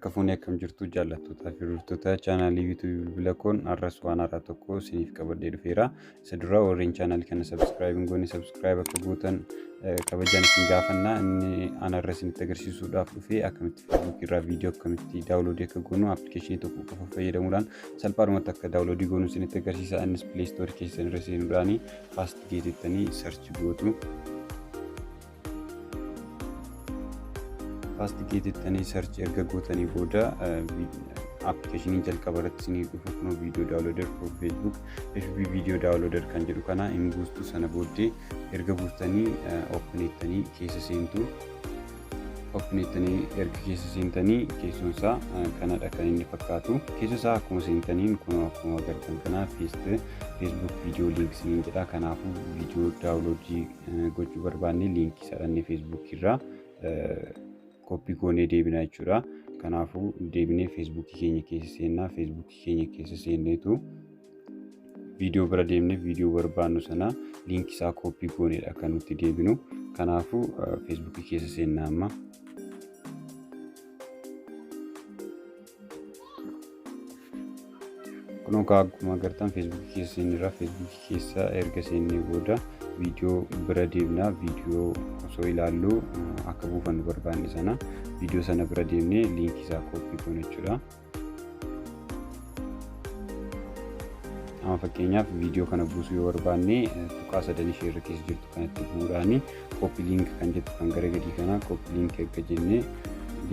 Harka fuunee akkam jirtu jaallattoota fi hordoftoota chaanaalii YouTube bilbila koon arras waan haaraa tokko isiniif qabadhee dhufeera. Isa dura warreen chaanaalii kana subscribe hin goone subscribe akka gootan kabajaan isin gaafanna. Inni aan arras isinitti agarsiisuudhaaf dhufee akkamitti Facebook irraa viidiyoo akkamitti daawunloodii akka goonu appilikeeshinii tokko qofa fayyadamuudhaan salphaadhumatti akka daawunloodii goonu isinitti agarsiisa. Innis Play Store keessan irra seenuudhaan Fastgate jettanii search gootu. Fastgate jettanii search erga gootanii booda appilikeeshinii jalqaba irratti isinii dhufu kun video downloader for Facebook video downloader kan jedhu kana hin buustu. Sana booddee erga buustanii open jettanii keessa seentu. Open jettanii erga keessa seentanii keessoon isaa kanadha kan inni fakkaatu. Keessa isaa akkuma seentaniin kun akkuma agartan kana Facebook video links niin jedha. Kanaafuu video downloadii gochuu barbaanne linkii isaadhaan Facebook irraa copy goonee deebinaa jechuudha. Kanaafuu deebinee Facebook keenya keessa seennaa. Facebook keenya keessa seenneetu video bira deemnee video barbaannu sana linkii isaa copy gooneedha kan nuti deebinu. Kanaafuu Facebook keessa seennaa amma. Kun akkuma agartan Facebook keessa seenneerra. Facebook keessa erga seennee booda video bira deemnaa. Video osoo ilaallu akka buufannu barbaanne sana video sana bira deemnee linkii isaa copy goona jechuudha. Amma fakkeenyaaf video kana buusuu yoo barbaanne tuqaa sadan ishee irra keessa jirtu kanatti bu'uudhaan copy link kan jettu kan gara gadii kana copy link akka jennee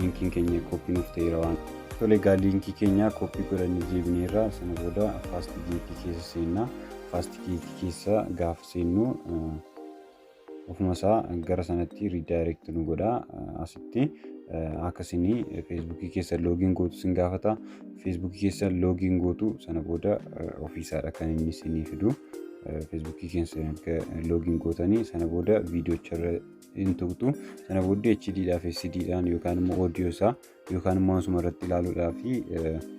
linkiin keenya copy nuuf ta'eera waan. Tole egaa linkii keenya copy godhanii deebineerra. Sana booda Fastgate keessa seennaa. Fastgate keessa gaafa seennu ofuma isaa gara sanatti redirect nu godha. Asitti akkasini Facebook keessa login gootu sin gaafata. Facebook keessa login gootu sana booda ofiisaadha kan inni isinii fidu. Facebook keessa login gootanii sana booda video charra hin tuqxu. Sana booda HD dhaa fi CD dhaan yookaan immoo audio isaa yookaan immoo asuma irratti ilaaluudhaaf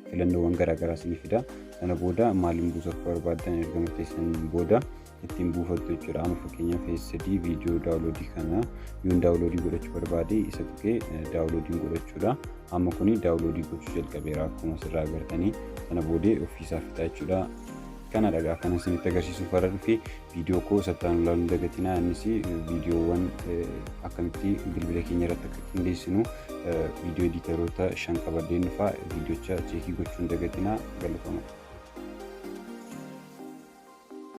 filannoowwan garaagaraa isinii fida. Sana booda maaliin buusuuf barbaadan erga murteessan booda ittiin buufattu jechuudha. Amma fakkeenyaaf HD video downloadii kana yoon downloadii godhachuu barbaade isa tuqee downloadii godhachuudha. Amma kuni downloadii gochuu jalqabeera akkuma asirraa agartanii. Sana booda ofiisaa fixa jechuudha. Kana dhagaa kana isinitti agarsiisuuf warra dhufe viidiyoo koo sattaan ilaaluun dagatinaa. Innis viidiyoowwan akkamitti bilbila keenya irratti akka qindeessinu viidiyoo editeroota 5 qabadeen dhufaa viidiyoocha cheekii gochuun dagatinaa. Galatooma.